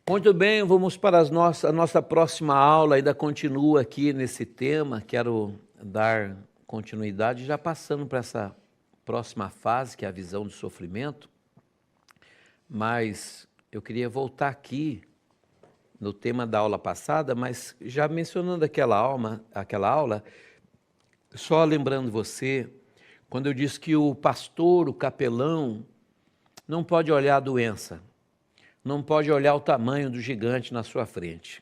Muito bem, vamos para a nossa próxima aula, ainda continua aqui nesse tema, quero dar continuidade, já passando para essa próxima fase, que é a visão do sofrimento, mas eu queria voltar aqui no tema da aula passada, mas já mencionando aquela aula, só lembrando você, quando eu disse que o pastor, o capelão, não pode olhar a doença, não pode olhar o tamanho do gigante na sua frente.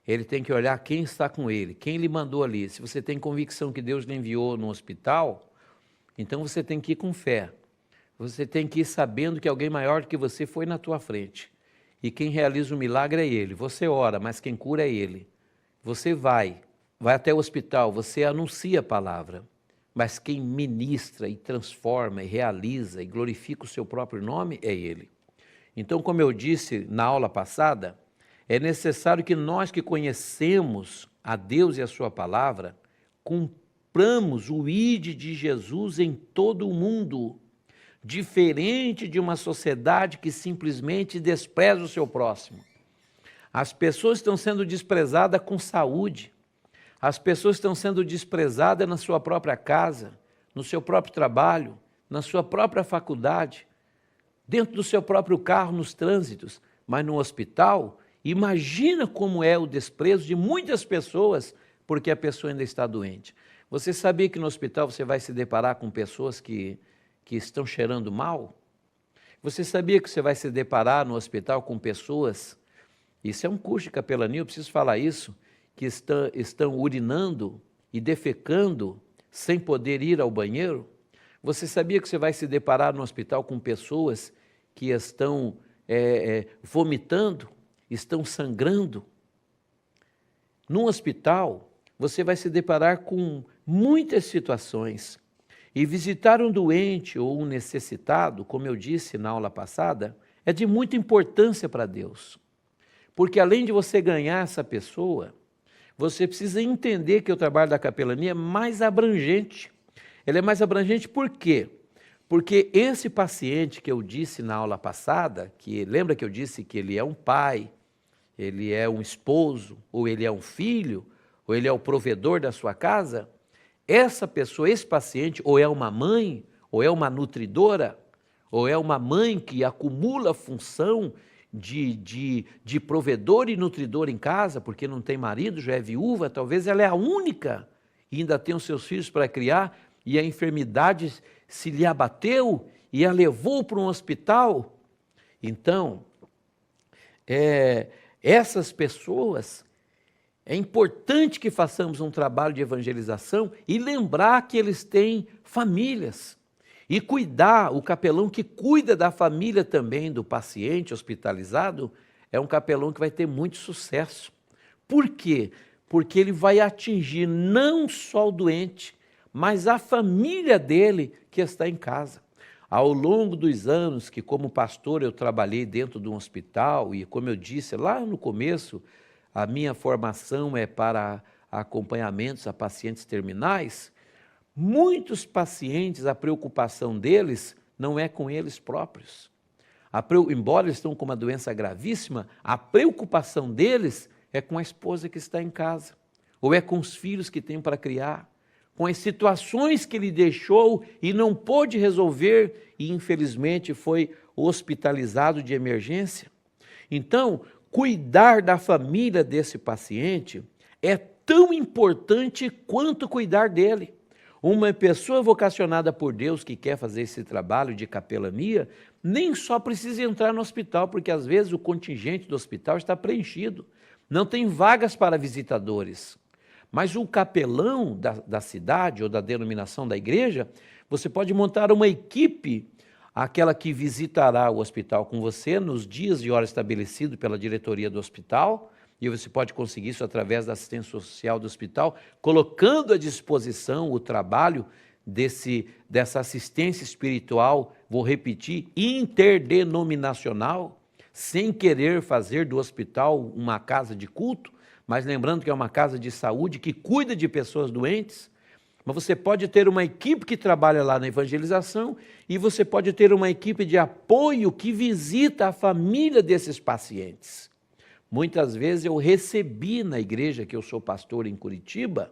Ele tem que olhar quem está com ele, quem lhe mandou ali. Se você tem convicção que Deus lhe enviou no hospital, então você tem que ir com fé. Você tem que ir sabendo que alguém maior do que você foi na tua frente. E quem realiza o milagre é Ele. Você ora, mas quem cura é Ele. Você vai até o hospital, você anuncia a palavra. Mas quem ministra e transforma e realiza e glorifica o seu próprio nome é Ele. Então, como eu disse na aula passada, é necessário que nós que conhecemos a Deus e a sua palavra, cumpramos o ide de Jesus em todo o mundo, diferente de uma sociedade que simplesmente despreza o seu próximo. As pessoas estão sendo desprezadas com saúde, as pessoas estão sendo desprezadas na sua própria casa, no seu próprio trabalho, na sua própria faculdade, dentro do seu próprio carro, nos trânsitos, mas no hospital, imagina como é o desprezo de muitas pessoas, porque a pessoa ainda está doente. Você sabia que no hospital você vai se deparar com pessoas que estão cheirando mal? Você sabia que você vai se deparar no hospital com pessoas, isso é um curso de capelania, eu preciso falar isso, que estão urinando e defecando sem poder ir ao banheiro? Você sabia que você vai se deparar no hospital com pessoas que estão vomitando, estão sangrando? No hospital, você vai se deparar com muitas situações. E visitar um doente ou um necessitado, como eu disse na aula passada, é de muita importância para Deus. Porque além de você ganhar essa pessoa, você precisa entender que o trabalho da capelania é mais abrangente. Ele é mais abrangente por quê? Porque esse paciente que eu disse na aula passada, que lembra que eu disse que ele é um pai, ele é um esposo, ou ele é um filho, ou ele é o provedor da sua casa, essa pessoa, esse paciente, ou é uma mãe, ou é uma nutridora, ou é uma mãe que acumula a função de provedor e nutridor em casa, porque não tem marido, já é viúva, talvez ela é a única, e ainda tem os seus filhos para criar, e a enfermidade se lhe abateu e a levou para um hospital. Então, essas pessoas, é importante que façamos um trabalho de evangelização e lembrar que eles têm famílias. E cuidar, o capelão que cuida da família também do paciente hospitalizado, é um capelão que vai ter muito sucesso. Por quê? Porque ele vai atingir não só o doente, mas a família dele que está em casa. Ao longo dos anos que como pastor eu trabalhei dentro de um hospital, e como eu disse lá no começo, a minha formação é para acompanhamentos a pacientes terminais, muitos pacientes, a preocupação deles não é com eles próprios. Embora eles estão com uma doença gravíssima, a preocupação deles é com a esposa que está em casa, ou é com os filhos que tem para criar, com as situações que ele deixou e não pôde resolver e infelizmente foi hospitalizado de emergência. Então, cuidar da família desse paciente é tão importante quanto cuidar dele. Uma pessoa vocacionada por Deus que quer fazer esse trabalho de capelania, nem só precisa entrar no hospital, porque às vezes o contingente do hospital está preenchido, não tem vagas para visitadores. Mas o capelão da cidade ou da denominação da igreja, você pode montar uma equipe, aquela que visitará o hospital com você nos dias e horas estabelecidos pela diretoria do hospital, e você pode conseguir isso através da assistência social do hospital, colocando à disposição o trabalho dessa assistência espiritual, vou repetir, interdenominacional, sem querer fazer do hospital uma casa de culto, mas lembrando que é uma casa de saúde que cuida de pessoas doentes. Mas você pode ter uma equipe que trabalha lá na evangelização e você pode ter uma equipe de apoio que visita a família desses pacientes. muitas vezes eu recebi na igreja que eu sou pastor em Curitiba,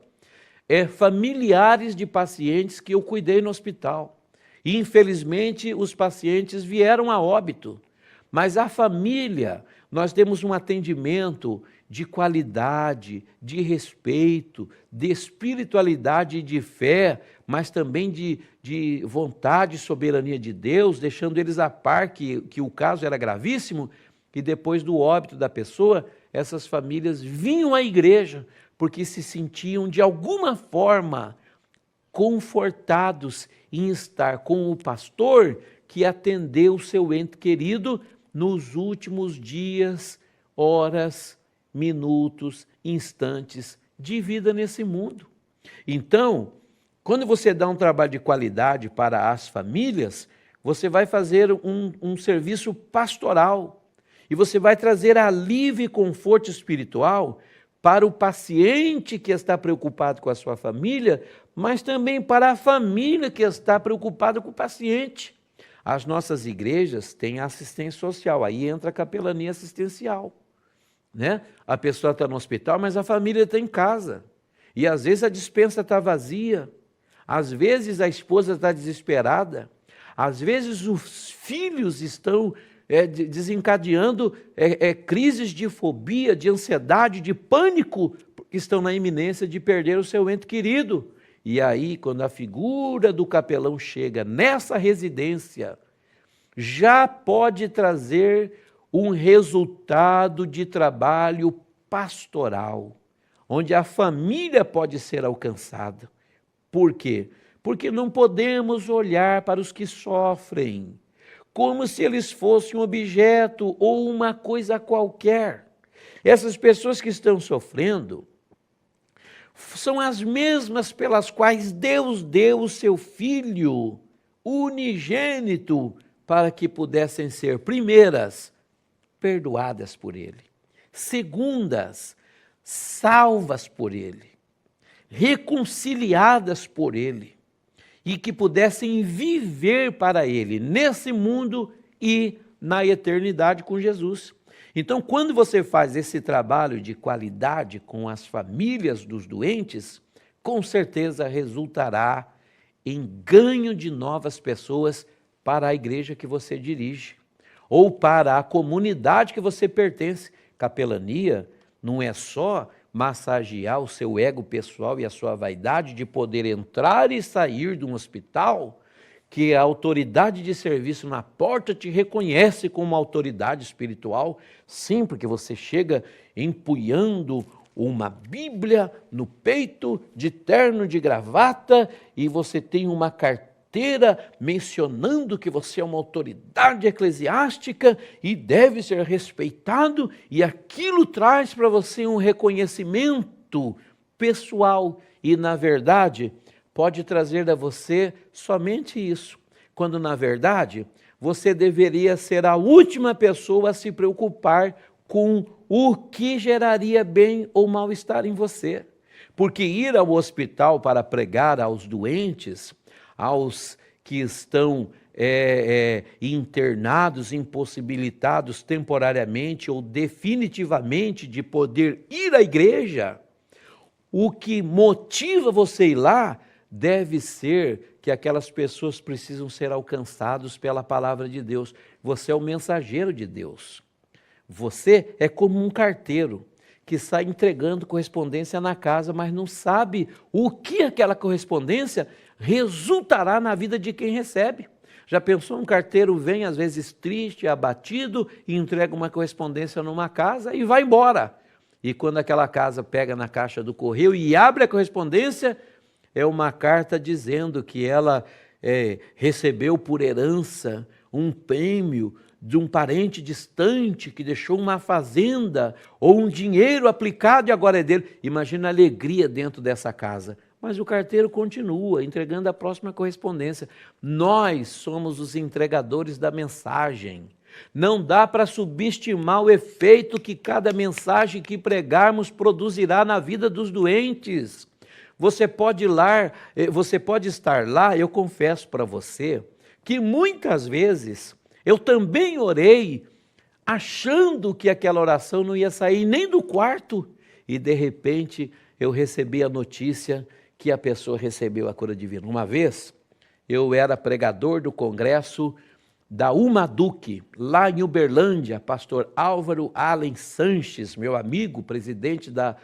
familiares de pacientes que eu cuidei no hospital. E, infelizmente, os pacientes vieram a óbito. Mas a família, nós temos um atendimento de qualidade, de respeito, de espiritualidade e de fé, mas também de vontade e soberania de Deus, deixando eles a par que o caso era gravíssimo, e depois do óbito da pessoa, essas famílias vinham à igreja, porque se sentiam de alguma forma confortados em estar com o pastor que atendeu o seu ente querido nos últimos dias, horas, minutos, instantes de vida nesse mundo. Então, quando você dá um trabalho de qualidade para as famílias, você vai fazer um serviço pastoral e você vai trazer alívio e conforto espiritual para o paciente que está preocupado com a sua família, mas também para a família que está preocupada com o paciente. As nossas igrejas têm assistência social, aí entra a capelania assistencial, né? A pessoa está no hospital, mas a família está em casa. E às vezes a despensa está vazia, às vezes a esposa está desesperada, às vezes os filhos estão desencadeando crises de fobia, de ansiedade, de pânico, porque estão na iminência de perder o seu ente querido. E aí, quando a figura do capelão chega nessa residência, já pode trazer um resultado de trabalho pastoral, onde a família pode ser alcançada. Por quê? Porque não podemos olhar para os que sofrem como se eles fossem um objeto ou uma coisa qualquer. Essas pessoas que estão sofrendo são as mesmas pelas quais Deus deu o seu Filho unigênito para que pudessem ser, primeiras, perdoadas por Ele, segundas, salvas por Ele, reconciliadas por Ele, e que pudessem viver para Ele nesse mundo e na eternidade com Jesus. Então, quando você faz esse trabalho de qualidade com as famílias dos doentes, com certeza resultará em ganho de novas pessoas para a igreja que você dirige, ou para a comunidade que você pertence. Capelania não é só massagear o seu ego pessoal e a sua vaidade de poder entrar e sair de um hospital, que a autoridade de serviço na porta te reconhece como autoridade espiritual, sim, porque você chega empunhando uma Bíblia no peito, de terno, de gravata, e você tem uma carteira mencionando que você é uma autoridade eclesiástica e deve ser respeitado, e aquilo traz para você um reconhecimento pessoal e, na verdade, pode trazer a você somente isso, quando, na verdade, você deveria ser a última pessoa a se preocupar com o que geraria bem ou mal-estar em você. Porque ir ao hospital para pregar aos doentes, aos que estão internados, impossibilitados temporariamente ou definitivamente de poder ir à igreja, o que motiva você ir lá deve ser que aquelas pessoas precisam ser alcançadas pela palavra de Deus. Você é o mensageiro de Deus. Você é como um carteiro que sai entregando correspondência na casa, mas não sabe o que aquela correspondência resultará na vida de quem recebe. Já pensou, um carteiro vem às vezes triste, abatido, e entrega uma correspondência numa casa e vai embora. E quando aquela casa pega na caixa do correio e abre a correspondência, é uma carta dizendo que ela recebeu por herança um prêmio de um parente distante que deixou uma fazenda ou um dinheiro aplicado e agora é dele. Imagina a alegria dentro dessa casa. Mas o carteiro continua entregando a próxima correspondência. Nós somos os entregadores da mensagem. Não dá para subestimar o efeito que cada mensagem que pregarmos produzirá na vida dos doentes. Você pode estar lá, eu confesso para você, que muitas vezes eu também orei achando que aquela oração não ia sair nem do quarto, e de repente eu recebi a notícia que a pessoa recebeu a cura divina. Uma vez, eu era pregador do congresso da UMADUC, lá em Uberlândia, pastor Álvaro Allen Sanches, meu amigo, presidente da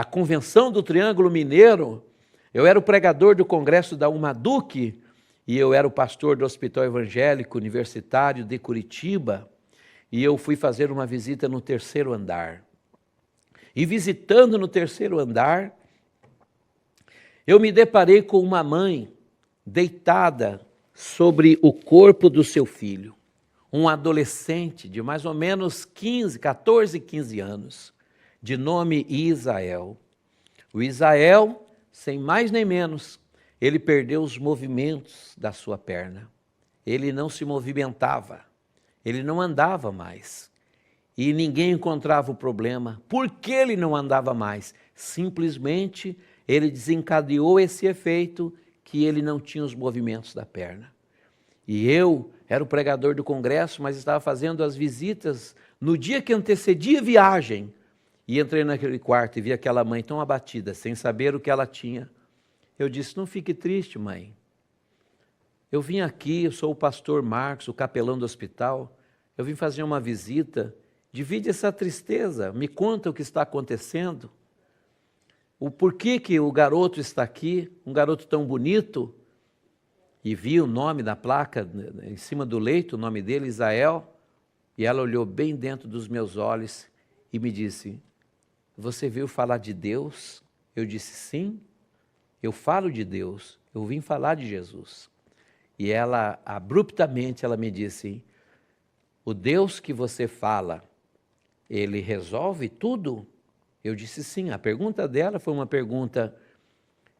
Convenção do Triângulo Mineiro. Eu era o pregador do congresso da UMADUC e eu era o pastor do Hospital Evangélico Universitário de Curitiba, e eu fui fazer uma visita no 3º andar. E visitando no 3º andar, eu me deparei com uma mãe deitada sobre o corpo do seu filho, um adolescente de mais ou menos 14, 15 anos, de nome Isael. O Isael, sem mais nem menos, ele perdeu os movimentos da sua perna. Ele não se movimentava, ele não andava mais. E ninguém encontrava o problema. Por que ele não andava mais? Simplesmente ele desencadeou esse efeito que ele não tinha os movimentos da perna. E eu era o pregador do congresso, mas estava fazendo as visitas no dia que antecedia a viagem. E entrei naquele quarto e vi aquela mãe tão abatida, sem saber o que ela tinha. Eu disse, não fique triste, mãe. Eu vim aqui, eu sou o pastor Marcos, o capelão do hospital. Eu vim fazer uma visita. Divide essa tristeza, me conta o que está acontecendo. O porquê que o garoto está aqui, um garoto tão bonito. E vi o nome da placa em cima do leito, o nome dele, Isael. E ela olhou bem dentro dos meus olhos e me disse, você veio falar de Deus? Eu disse, sim, eu falo de Deus, eu vim falar de Jesus. E ela, abruptamente, ela me disse, o Deus que você fala, ele resolve tudo? Eu disse sim. A pergunta dela foi uma pergunta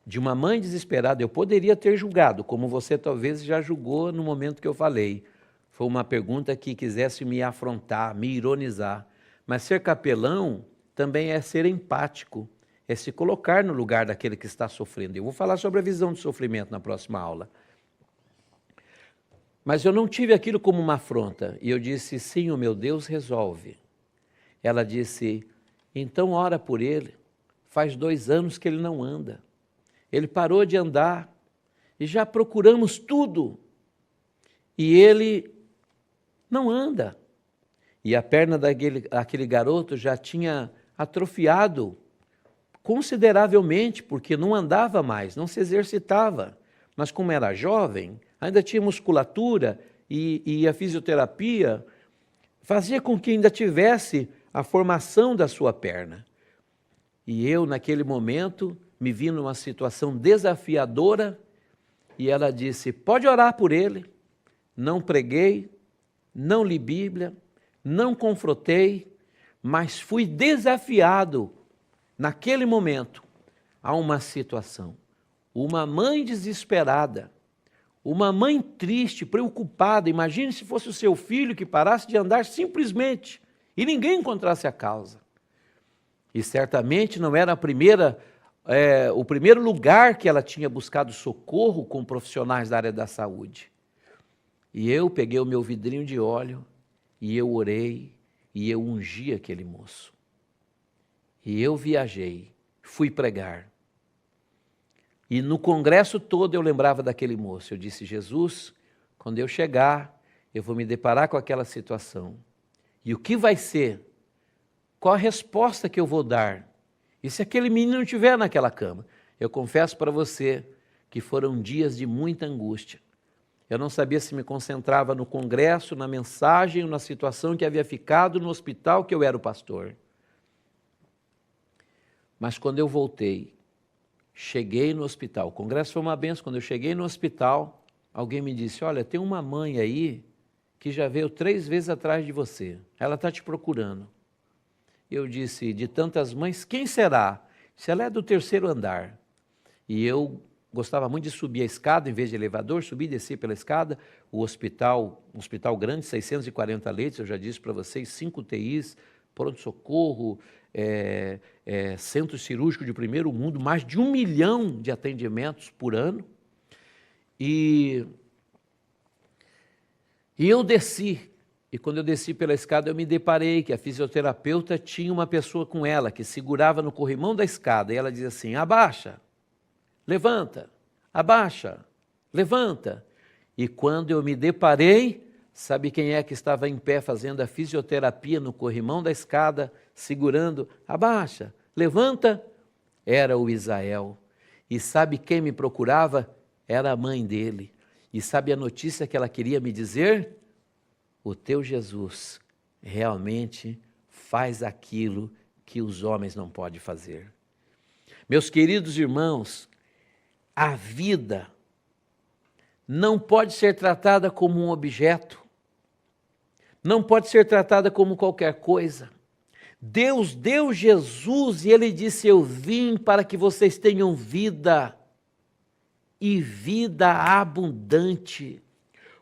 de uma mãe desesperada. Eu poderia ter julgado, como você talvez já julgou no momento que eu falei. Foi uma pergunta que quisesse me afrontar, me ironizar. Mas ser capelão também é ser empático, é se colocar no lugar daquele que está sofrendo. Eu vou falar sobre a visão do sofrimento na próxima aula. Mas eu não tive aquilo como uma afronta. E eu disse, sim, o meu Deus resolve. Ela disse, então ora por ele. Faz 2 anos que ele não anda. Ele parou de andar e já procuramos tudo. E ele não anda. E a perna daquele garoto já tinha atrofiado consideravelmente, porque não andava mais, não se exercitava. Mas como era jovem, ainda tinha musculatura e a fisioterapia fazia com que ainda tivesse a formação da sua perna. E eu, naquele momento, me vi numa situação desafiadora e ela disse, pode orar por ele. Não preguei, não li Bíblia, não confrontei, mas fui desafiado naquele momento a uma situação. Uma mãe desesperada, uma mãe triste, preocupada, imagine se fosse o seu filho que parasse de andar simplesmente e ninguém encontrasse a causa. E certamente não era o primeiro lugar que ela tinha buscado socorro com profissionais da área da saúde. E eu peguei o meu vidrinho de óleo e eu orei e eu ungi aquele moço. E eu viajei, fui pregar. E no congresso todo eu lembrava daquele moço. Eu disse, Jesus, quando eu chegar, eu vou me deparar com aquela situação. E o que vai ser? Qual a resposta que eu vou dar? E se aquele menino estiver naquela cama? Eu confesso para você que foram dias de muita angústia. Eu não sabia se me concentrava no congresso, na mensagem, ou na situação que havia ficado no hospital que eu era o pastor. Mas quando eu voltei, cheguei no hospital, o congresso foi uma benção, quando eu cheguei no hospital, alguém me disse, olha, tem uma mãe aí que já veio 3 vezes atrás de você, ela está te procurando. Eu disse, de tantas mães, quem será? Se ela é do 3º andar. E eu gostava muito de subir a escada, em vez de elevador, subir e descer pela escada. O hospital, um hospital grande, 640 leitos, eu já disse para vocês, 5 UTIs, pronto-socorro, centro cirúrgico de primeiro mundo, mais de 1 milhão de atendimentos por ano. E eu desci E quando eu desci pela escada, eu me deparei que a fisioterapeuta tinha uma pessoa com ela, que segurava no corrimão da escada, e ela dizia assim: abaixa, levanta, abaixa, levanta. E quando eu me deparei, sabe quem é que estava em pé fazendo a fisioterapia no corrimão da escada, segurando, abaixa, levanta? Era o Isael. E sabe quem me procurava? Era a mãe dele. E sabe a notícia que ela queria me dizer? O teu Jesus realmente faz aquilo que os homens não podem fazer. Meus queridos irmãos, a vida não pode ser tratada como um objeto, não pode ser tratada como qualquer coisa. Deus deu Jesus e Ele disse: eu vim para que vocês tenham vida, e vida abundante.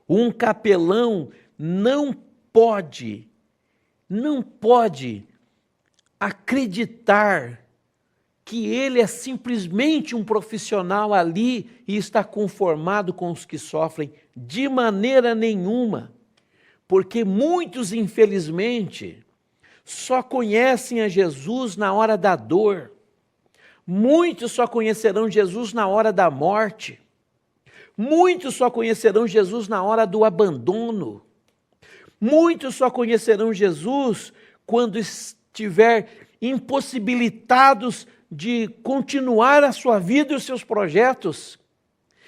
Um capelão não pode acreditar que ele é simplesmente um profissional ali e está conformado com os que sofrem, de maneira nenhuma, porque muitos, infelizmente, só conhecem a Jesus na hora da dor, muitos só conhecerão Jesus na hora da morte, muitos só conhecerão Jesus na hora do abandono, muitos só conhecerão Jesus quando estiver impossibilitados de continuar a sua vida e os seus projetos.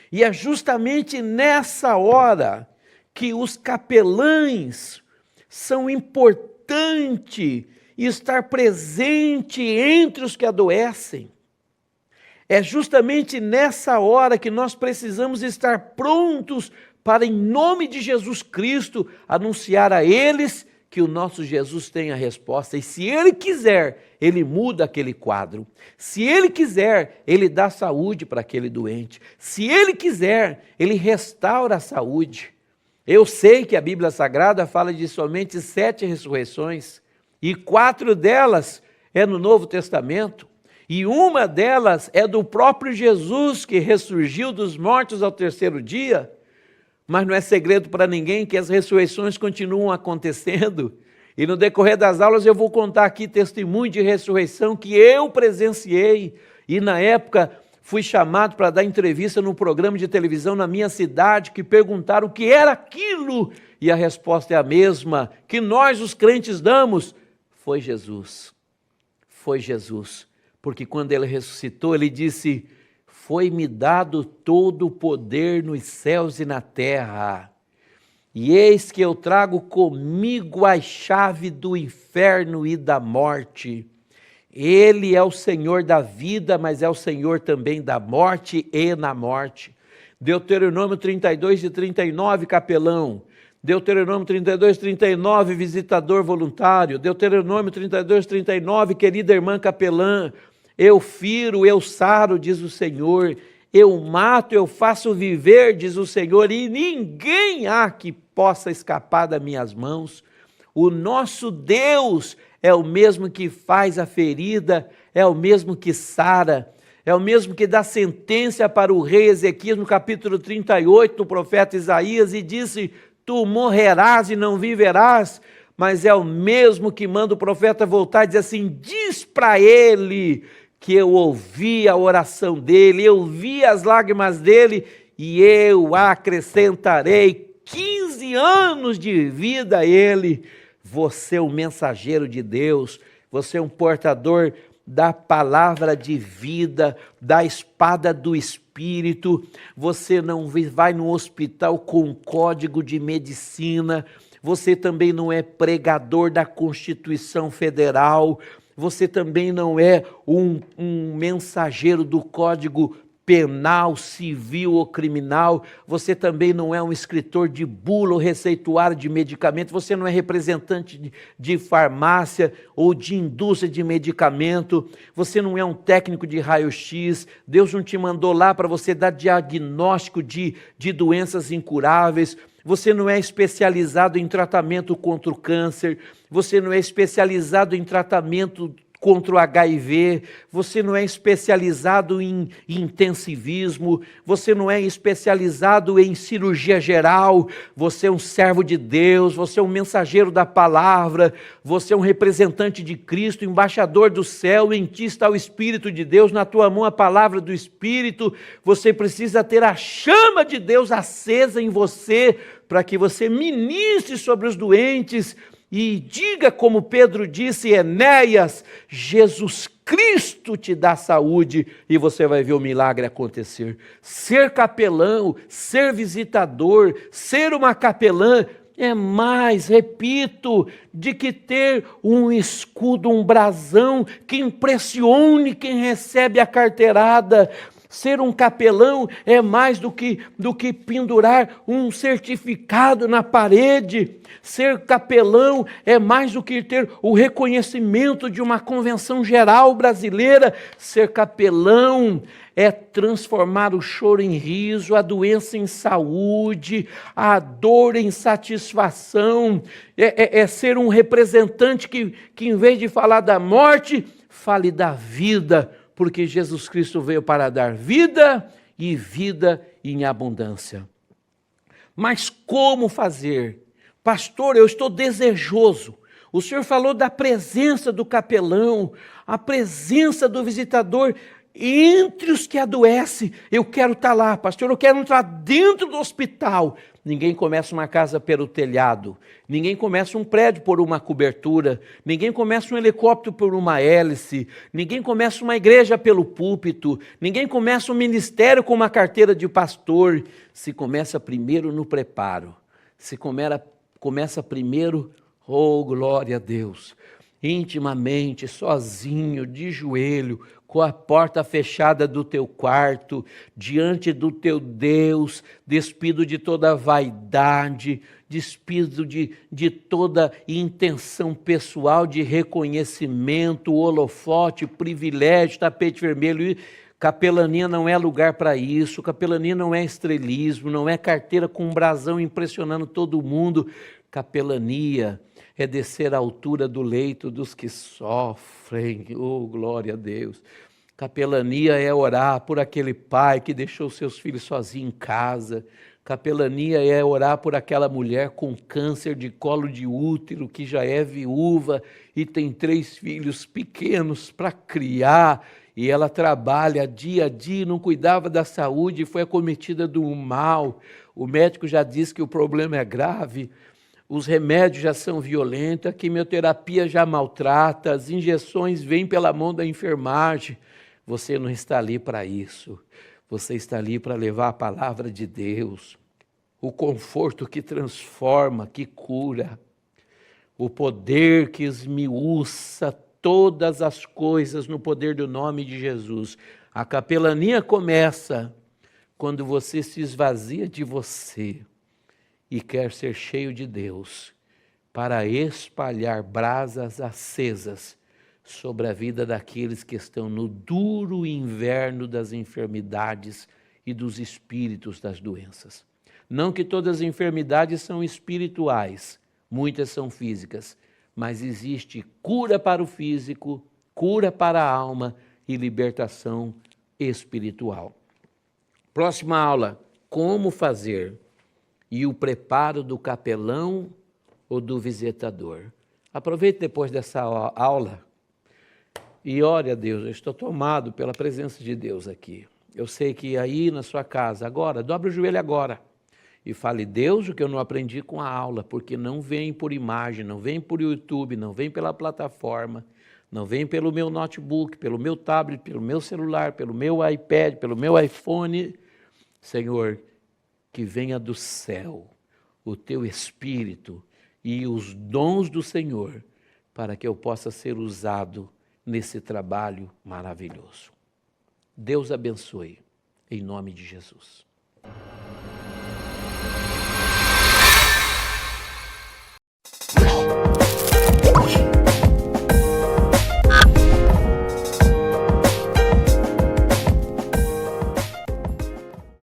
E é justamente nessa hora que os capelães são importantes estar presente entre os que adoecem. É justamente nessa hora que nós precisamos estar prontos para, em nome de Jesus Cristo, anunciar a eles que o nosso Jesus tem a resposta. E se Ele quiser, Ele muda aquele quadro. Se Ele quiser, Ele dá saúde para aquele doente. Se Ele quiser, Ele restaura a saúde. Eu sei que a Bíblia Sagrada fala de somente 7 ressurreições, e 4 delas é no Novo Testamento, e uma delas é do próprio Jesus, que ressurgiu dos mortos ao 3º dia, mas não é segredo para ninguém que as ressurreições continuam acontecendo, e no decorrer das aulas eu vou contar aqui testemunho de ressurreição que eu presenciei, e na época fui chamado para dar entrevista num programa de televisão na minha cidade, que perguntaram o que era aquilo, e a resposta é a mesma que nós os crentes damos: foi Jesus, foi Jesus, porque quando Ele ressuscitou, Ele disse: foi-me dado todo o poder nos céus e na terra, e eis que eu trago comigo a chave do inferno e da morte. Ele é o Senhor da vida, mas é o Senhor também da morte e na morte. Deuteronômio 32 e 39, capelão. Deuteronômio 32, 39, visitador voluntário. Deuteronômio 32, 39, querida irmã capelã. Eu firo, eu saro, diz o Senhor. Eu mato, eu faço viver, diz o Senhor. E ninguém há que possa escapar das minhas mãos. O nosso Deus é o mesmo que faz a ferida, é o mesmo que sara, é o mesmo que dá sentença para o rei Ezequias no capítulo 38 do profeta Isaías e disse: tu morrerás e não viverás, mas é o mesmo que manda o profeta voltar e dizer assim: diz para ele que eu ouvi a oração dele, eu vi as lágrimas dele e eu acrescentarei 15 anos de vida a ele. Você é um mensageiro de Deus, você é um portador da palavra de vida, da espada do Espírito. Você não vai no hospital com código de medicina, você também não é pregador da Constituição Federal, você também não é um mensageiro do Código Penal, civil ou criminal, você também não é um escritor de bula ou receituário de medicamento, você não é representante de farmácia ou de indústria de medicamento, você não é um técnico de raio-x, Deus não te mandou lá para você dar diagnóstico de doenças incuráveis, você não é especializado em tratamento contra o câncer, você não é especializado em tratamento contra o HIV, você não é especializado em intensivismo, você não é especializado em cirurgia geral, você é um servo de Deus, você é um mensageiro da palavra, você é um representante de Cristo, embaixador do céu, em ti está o Espírito de Deus, na tua mão a palavra do Espírito, você precisa ter a chama de Deus acesa em você, para que você ministre sobre os doentes, e diga como Pedro disse, Enéas, Jesus Cristo te dá saúde, e você vai ver o milagre acontecer. Ser capelão, ser visitador, ser uma capelã, é mais, repito, de que ter um escudo, um brasão, que impressione quem recebe a carteirada. Ser um capelão é mais do que pendurar um certificado na parede. Ser capelão é mais do que ter o reconhecimento de uma convenção geral brasileira. Ser capelão é transformar o choro em riso, a doença em saúde, a dor em satisfação. É ser um representante que em vez de falar da morte, fale da vida, porque Jesus Cristo veio para dar vida e vida em abundância. Mas como fazer? Pastor, eu estou desejoso. O senhor falou da presença do capelão, a presença do visitador entre os que adoecem. Eu quero estar lá, pastor, eu quero entrar dentro do hospital. Ninguém começa uma casa pelo telhado, ninguém começa um prédio por uma cobertura, ninguém começa um helicóptero por uma hélice, ninguém começa uma igreja pelo púlpito, ninguém começa um ministério com uma carteira de pastor. Se começa primeiro no preparo, se começa primeiro, oh glória a Deus, intimamente, sozinho, de joelho, com a porta fechada do teu quarto, diante do teu Deus, despido de toda vaidade, despido de toda intenção pessoal de reconhecimento, holofote, privilégio, tapete vermelho. Capelania não é lugar para isso, capelania não é estrelismo, não é carteira com um brasão impressionando todo mundo. Capelania é descer à altura do leito dos que sofrem, oh glória a Deus. Capelania é orar por aquele pai que deixou seus filhos sozinhos em casa. Capelania é orar por aquela mulher com câncer de colo de útero, que já é viúva e tem 3 filhos pequenos para criar, e ela trabalha dia a dia, não cuidava da saúde, foi acometida do mal. O médico já disse que o problema é grave, os remédios já são violentos, a quimioterapia já maltrata, as injeções vêm pela mão da enfermagem. Você não está ali para isso, você está ali para levar a palavra de Deus, o conforto que transforma, que cura, o poder que esmiuça todas as coisas no poder do nome de Jesus. A capelania começa quando você se esvazia de você e quer ser cheio de Deus, para espalhar brasas acesas sobre a vida daqueles que estão no duro inverno das enfermidades e dos espíritos das doenças. Não que todas as enfermidades são espirituais, muitas são físicas, mas existe cura para o físico, cura para a alma e libertação espiritual. Próxima aula, como fazer e o preparo do capelão ou do visitador. Aproveite depois dessa aula e ore a Deus. Eu estou tomado pela presença de Deus aqui. Eu sei que aí na sua casa, agora, dobre o joelho agora e fale, Deus, o que eu não aprendi com a aula, porque não vem por imagem, não vem por YouTube, não vem pela plataforma, não vem pelo meu notebook, pelo meu tablet, pelo meu celular, pelo meu iPad, pelo meu iPhone. Senhor, que venha do céu o teu Espírito e os dons do Senhor, para que eu possa ser usado nesse trabalho maravilhoso. Deus abençoe, em nome de Jesus.